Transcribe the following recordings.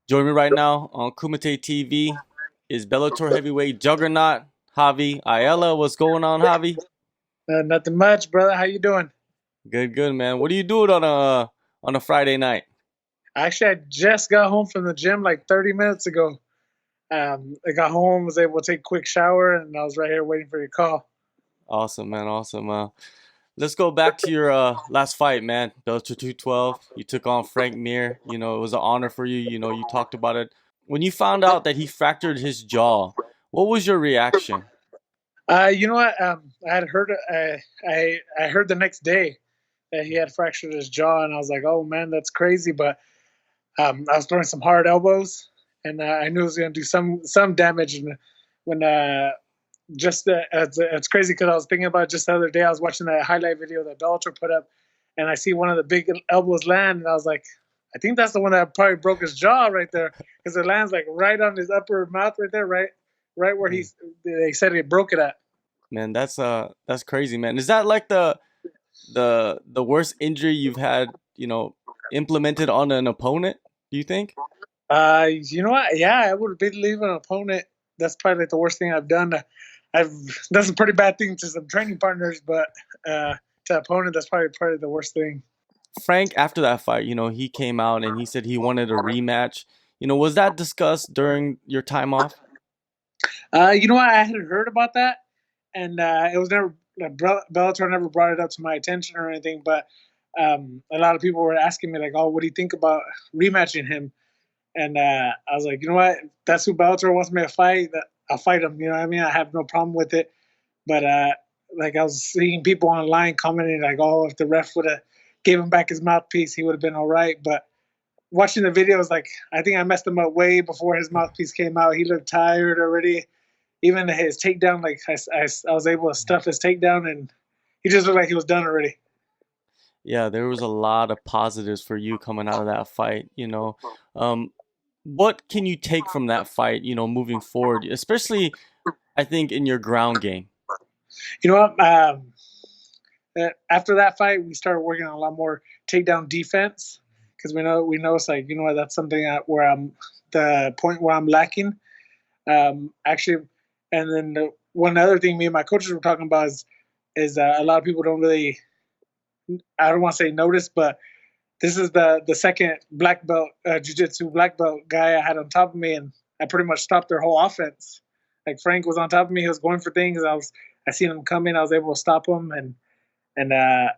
Join me right now on Kumite TV is Bellator heavyweight juggernaut Javy Ayala. What's going on, Javy? Nothing much, brother. How you doing? Good, good, man. What are you doing on a Friday night? Actually, I just got home from the gym like 30 minutes ago. I got home, was able to take a quick shower, and I was right here waiting for your call. Awesome, man. Awesome. Let's go back to your last fight, man. Bellator 212. You took on Frank Mir. It was an honor for you. You talked about it. When you found out that he fractured his jaw, what was your reaction? You know what? I had heard. I heard the next day that he had fractured his jaw, and I was like, "Oh man, that's crazy." But I was throwing some hard elbows, and I knew it was going to do some damage. And when just it's crazy because I was thinking about it just the other day. I was watching that highlight video that Bellator put up, and I see one of the big elbows land, and I was like, I think that's the one that probably broke his jaw right there because it lands like right on his upper mouth right there, right where they said he broke it at. Man, that's crazy, man. Is that like the worst injury you've had, implemented on an opponent, do you think? You know what? Yeah, I would believe an opponent. That's probably like the worst thing I've done. I've done some pretty bad things to some training partners, but to opponent, that's probably the worst thing. Frank, after that fight, he came out and he said he wanted a rematch. Was that discussed during your time off? You know what? I hadn't heard about that, and it was never Bellator never brought it up to my attention or anything. But a lot of people were asking me like, "Oh, what do you think about rematching him?" And I was like, you know what? That's who Bellator wants me to fight. I'll fight him. You know what I mean? I have no problem with it. But like I was seeing people online commenting like, oh, if the ref would have gave him back his mouthpiece, he would have been all right. But watching the videos, like I think I messed him up way before his mouthpiece came out. He looked tired already. Even his takedown, like I was able to stuff his takedown, and he just looked like he was done already. Yeah, there was a lot of positives for you coming out of that fight. What can you take from that fight, moving forward, especially I think in your ground game? You know what? After that fight, we started working on a lot more takedown defense because we know it's like that's something where I'm the point where I'm lacking. Actually, and then one other thing me and my coaches were talking about is a lot of people don't really, I don't want to say notice, but this is the second black belt jiu-jitsu black belt guy I had on top of me, and I pretty much stopped their whole offense. Like Frank was on top of me, he was going for things. I seen him coming, I was able to stop him, and I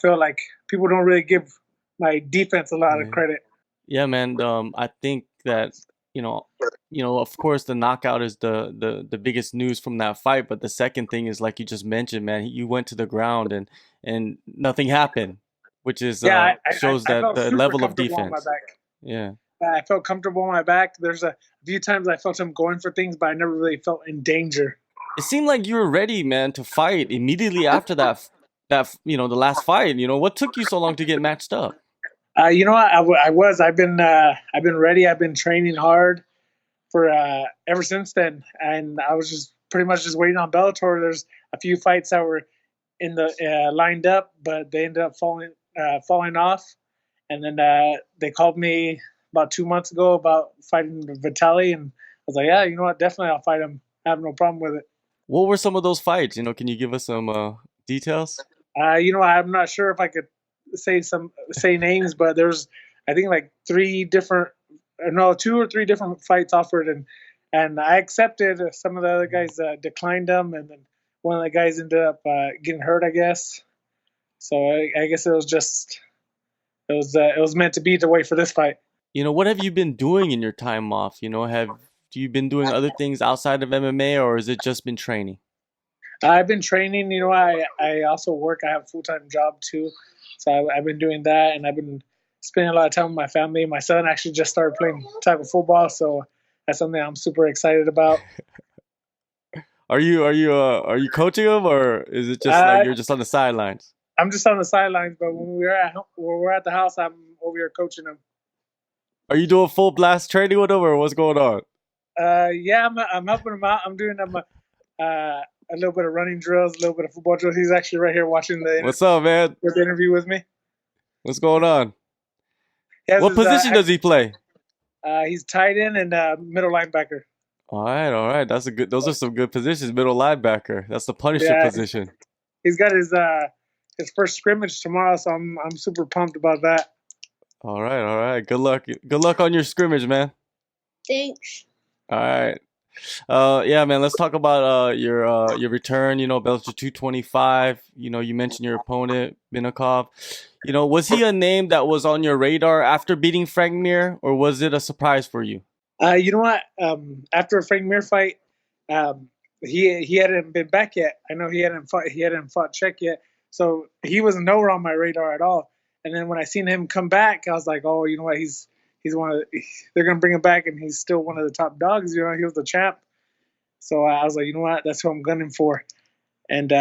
feel like people don't really give my defense a lot of credit. Yeah, man. I think that of course, the knockout is the biggest news from that fight. But the second thing is, like you just mentioned, man, you went to the ground and nothing happened, which is shows I that felt the super level of comfortable on my defense. back. Yeah. I felt comfortable on my back. There's a few times I felt him going for things, but I never really felt in danger. It seemed like you were ready, man, to fight immediately after the last fight. What took you so long to get matched up? You know what? I was. I've been ready. I've been training hard for ever since then, and I was just pretty much just waiting on Bellator. There's a few fights that were in the lined up, but they ended up falling off. And then they called me about 2 months ago about fighting Vitaly, and I was like, yeah, you know what? Definitely, I'll fight him. I have no problem with it. What were some of those fights? Can you give us some details? I'm not sure if I could say names, but there's I think like three different, no, two or three different fights offered, and I accepted. Some of the other guys declined them, and then one of the guys ended up getting hurt, I guess. So I guess it was meant to be to wait for this fight. What have you been doing in your time off? Have you been doing other things outside of MMA, or has it just been training? I've been training. I also work. I have a full time job too, so I've been doing that, and I've been spending a lot of time with my family. My son actually just started playing type of football, so that's something I'm super excited about. Are you coaching him, or is it just like Uh, you're just on the sidelines? I'm just on the sidelines, but when we're at the house, I'm over here coaching him. Are you doing full blast training with him, or what's going on? Yeah, I'm helping him out. I'm doing a little bit of running drills, a little bit of football drills. He's actually right here watching What's up, man? the interview with me. What's going on? He has What his, position does he play? He's tight end and middle linebacker. All right, all right. That's a good. Those are some good positions. Middle linebacker. That's the Punisher Yeah, position. he's got his first scrimmage tomorrow, so I'm super pumped about that. All right, all right. Good luck. Good luck on your scrimmage, man. Thanks. All right. Yeah, man. Let's talk about your return. You know, Bellator 225. You know, you mentioned your opponent Minakov. You know, was he a name that was on your radar after beating Frank Mir, or was it a surprise for you? You know what? After a Frank Mir fight, he hadn't been back yet. I know he hadn't fought Czech yet, so he was nowhere on my radar at all. And then when I seen him come back, I was like, oh, you know what? He's one of they're gonna bring him back, and he's still one of the top dogs. You know, he was the champ. So I was like, you know what? That's who I'm gunning for. And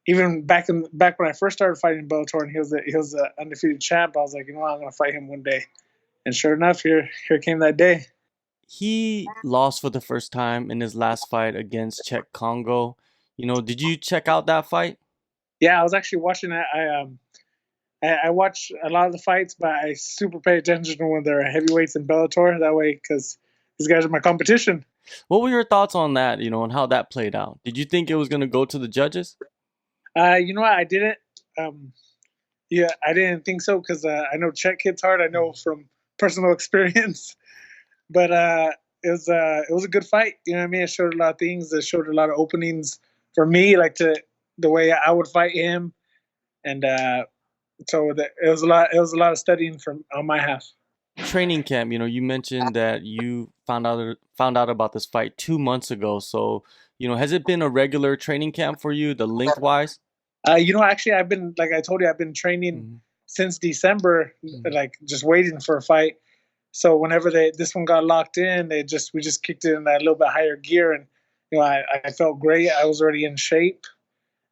even back when I first started fighting Bellator, and he was a undefeated champ, I was like, you know what? I'm gonna fight him one day. And sure enough, here came that day. He lost for the first time in his last fight against Czech Congo. You know, did you check out that fight? Yeah, I was actually watching that. I watch a lot of the fights, but I super pay attention to when they're heavyweights in Bellator. That way, because these guys are my competition. What were your thoughts on that, you know, and how that played out? Did you think it was going to go to the judges? You know what? I didn't. Yeah, I didn't think so because I know Czech hits hard. I know from personal experience, but it was a good fight. You know what I mean? It showed a lot of things. It showed a lot of openings for me, like to the way I would fight him, and it was a lot of studying from on my half. Training camp, you know, you mentioned that you found out about this fight 2 months ago. So, you know, has it been a regular training camp for you, the lengthwise? You know, actually, I've been like I told you, I've been training Mhm. since December, Mhm. like just waiting for a fight. So whenever this one got locked in, we just kicked it in that little bit higher gear, and you know, I felt great. I was already in shape.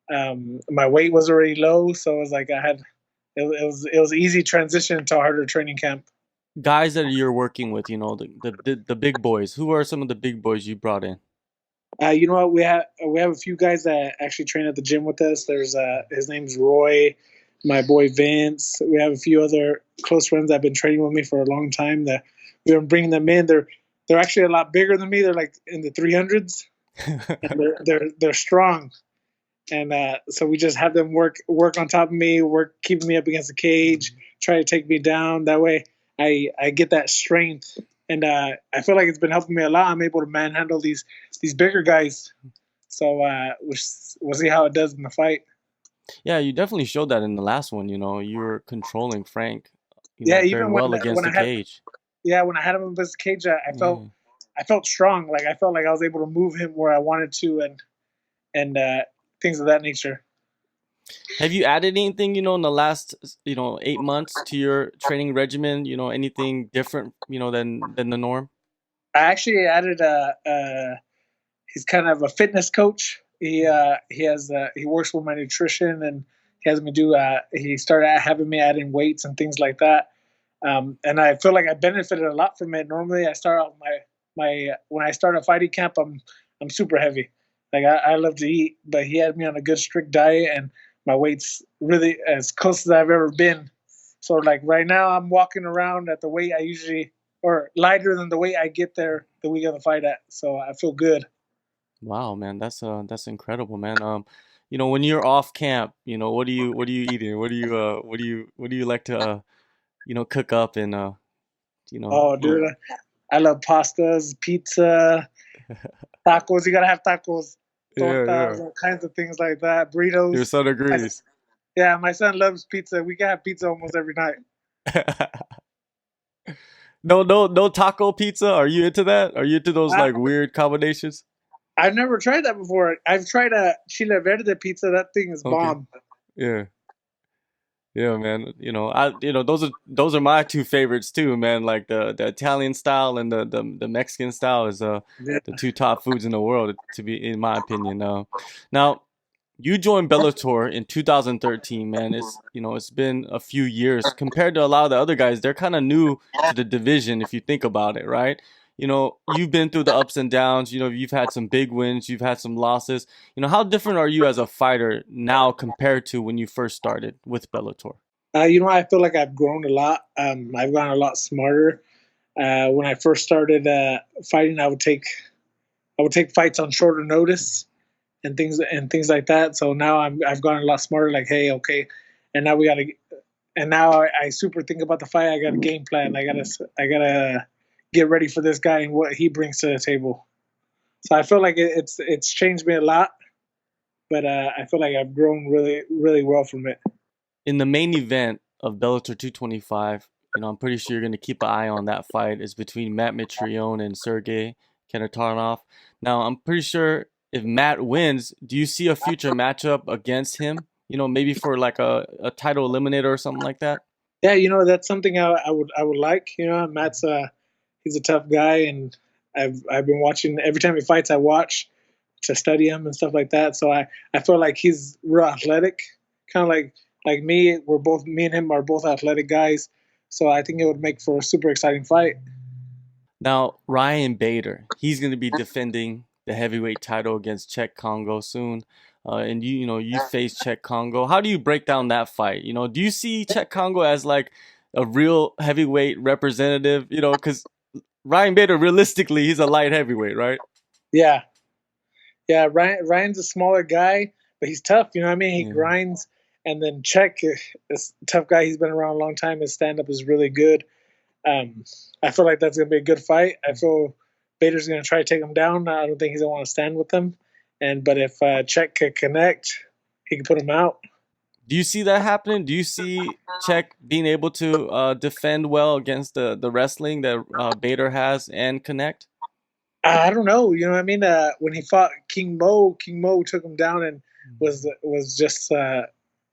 My weight was already low, so it was like it was easy transition to a harder training camp. Guys that you're working with, you know, the big boys. Who are some of the big boys you brought in? You know what? We have a few guys that actually train at the gym with us. There's his name's Roy, my boy Vince. We have a few other close friends that have been training with me for a long time. That we've been bringing them in. They're actually a lot bigger than me. They're like in the 300s, and they're strong. And so we just have them work on top of me, work keeping me up against the cage, try to take me down. That way, I get that strength, and I feel like it's been helping me a lot. I'm able to manhandle these bigger guys. So we'll see how it does in the fight. Yeah, you definitely showed that in the last one. You know, you were controlling Frank, you know, Yeah, very even when well against when the I had cage. when I had him against the cage, Yeah. I felt strong. Like I felt like I was able to move him where I wanted to, and things of that nature. Have you added anything, you know, in the last, you know, 8 months to your training regimen? You know, anything different, you know, than the norm? I actually added he's kind of a fitness coach. He works with my nutrition, and he has me do he started having me add in weights and things like that. And I feel like I benefited a lot from it. Normally I start out my when I start a fighting camp, I'm super heavy. Like I love to eat, but he had me on a good strict diet, and my weight's really as close as I've ever been. So like right now I'm walking around at the weight I usually, or lighter than the weight I get there the week of the fight at. So I feel good. Wow, man, that's incredible, man. You know, when you're off camp, you know, what are you eating? What do you like to you know, cook up and you know, Oh, eat? dude, I love pastas, pizza, tacos. You gotta have tacos, Yeah, tortas, yeah. all kinds of things like that. Your Burritos. son My, agrees. yeah, my son loves pizza. We can have pizza almost every night. No, no, no taco pizza. Are you into that? Are you into those I, like weird combinations? I've never tried that before. I've tried a chile verde pizza. That thing is Okay. bomb. Yeah. Yeah, man. Those are my two favorites too, man. Like the Italian style and the Mexican style is Yeah. the two top foods in the world to be in my opinion. Now you joined Bellator in 2013, man. It's been a few years compared to a lot of the other guys. They're kind of new to the division if you think about it, right? You know, you've been through the ups and downs. You know, you've had some big wins, you've had some losses. You know, how different are you as a fighter now compared to when you first started with Bellator? I feel like I've grown a lot. I've gotten a lot smarter. When I first started fighting, I would take fights on shorter notice and things like that. So now I've gotten a lot smarter. Like, hey, okay, and now we got to, and now I super think about the fight. I got a game plan. I gotta get ready for this guy and what he brings to the table. So I feel like it's changed me a lot, but I feel like I've grown really well from it. In the main event of Bellator 225, I'm pretty sure you're going to keep an eye on that fight. It's between Matt Mitrione and Sergey Karatanov. Now, I'm pretty sure if Matt wins, do you see a future matchup against him? Maybe for like a title eliminator or something like that? Yeah, that's something I would like. Matt's he's a tough guy, and I've been watching every time he fights. I watch to study him and stuff like that. So I feel like he's real athletic, kind of like me. Me and him are both athletic guys. So I think it would make for a super exciting fight. Now, Ryan Bader, he's going to be defending the heavyweight title against Czech Congo soon. And you face Czech Congo. How do you break down that fight? Do you see Czech Congo as like a real heavyweight representative? Because Ryan Bader, realistically, he's a light heavyweight, right? Yeah, yeah. Ryan's a smaller guy, but he's tough. You know what I mean? He grinds. And then Czech is a tough guy. He's been around a long time. His stand up is really good. I feel like that's gonna be a good fight. I feel Bader's gonna try to take him down. I don't think he's gonna want to stand with him. But if Czech could connect, he could put him out. Do you see that happening? Do you see Czech being able to defend well against the wrestling that Bader has and connect? I don't know. You know what I mean? When he fought King Mo took him down and was just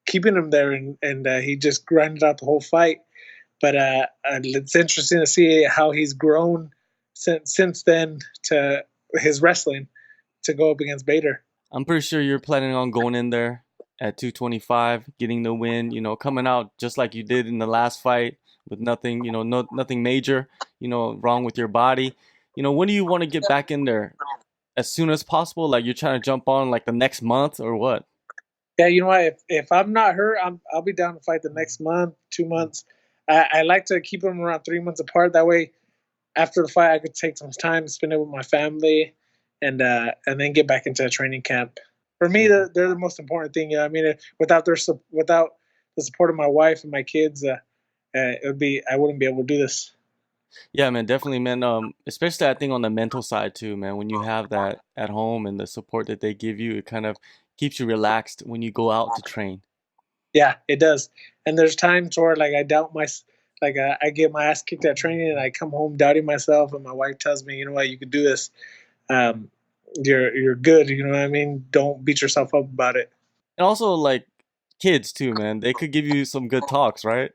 keeping him there, and he just grinded out the whole fight. But it's interesting to see how he's grown since then to his wrestling to go up against Bader. I'm pretty sure you're planning on going in there at 225, getting the win, coming out just like you did in the last fight with nothing, nothing major, wrong with your body. When do you want to get back in there? As soon as possible? Like you're trying to jump on like the next month or what? Yeah, you know what? If I'm not hurt, I'll be down to fight the next month, 2 months. I like to keep them around 3 months apart. That way, after the fight, I could take some time, spend it with my family, and then get back into a training camp. For me, they're the most important thing. I mean, without without the support of my wife and my kids, I wouldn't be able to do this. Yeah, man, definitely, man. Especially I think on the mental side too, man. When you have that at home and the support that they give you, it kind of keeps you relaxed when you go out to train. Yeah, it does. And there's times where like I doubt I get my ass kicked at training, and I come home doubting myself, and my wife tells me, you know what, you could do this. Um, you're good. You know what I mean? Don't beat yourself up about it. And also like kids too, man. They could give you some good talks, right?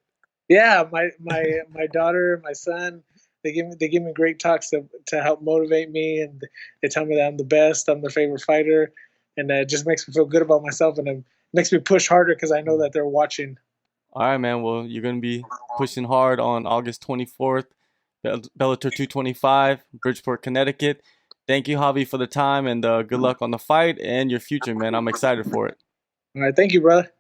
Yeah, my daughter, my son, they give me great talks to help motivate me, and they tell me that I'm the best, I'm their favorite fighter, and it just makes me feel good about myself, and it makes me push harder because I know that they're watching. All right, man. Well, you're gonna be pushing hard on August 24th, Bellator 225, Bridgeport, Connecticut. Thank you, Javi, for the time, and good luck on the fight and your future, man. I'm excited for it. All right, thank you, brother.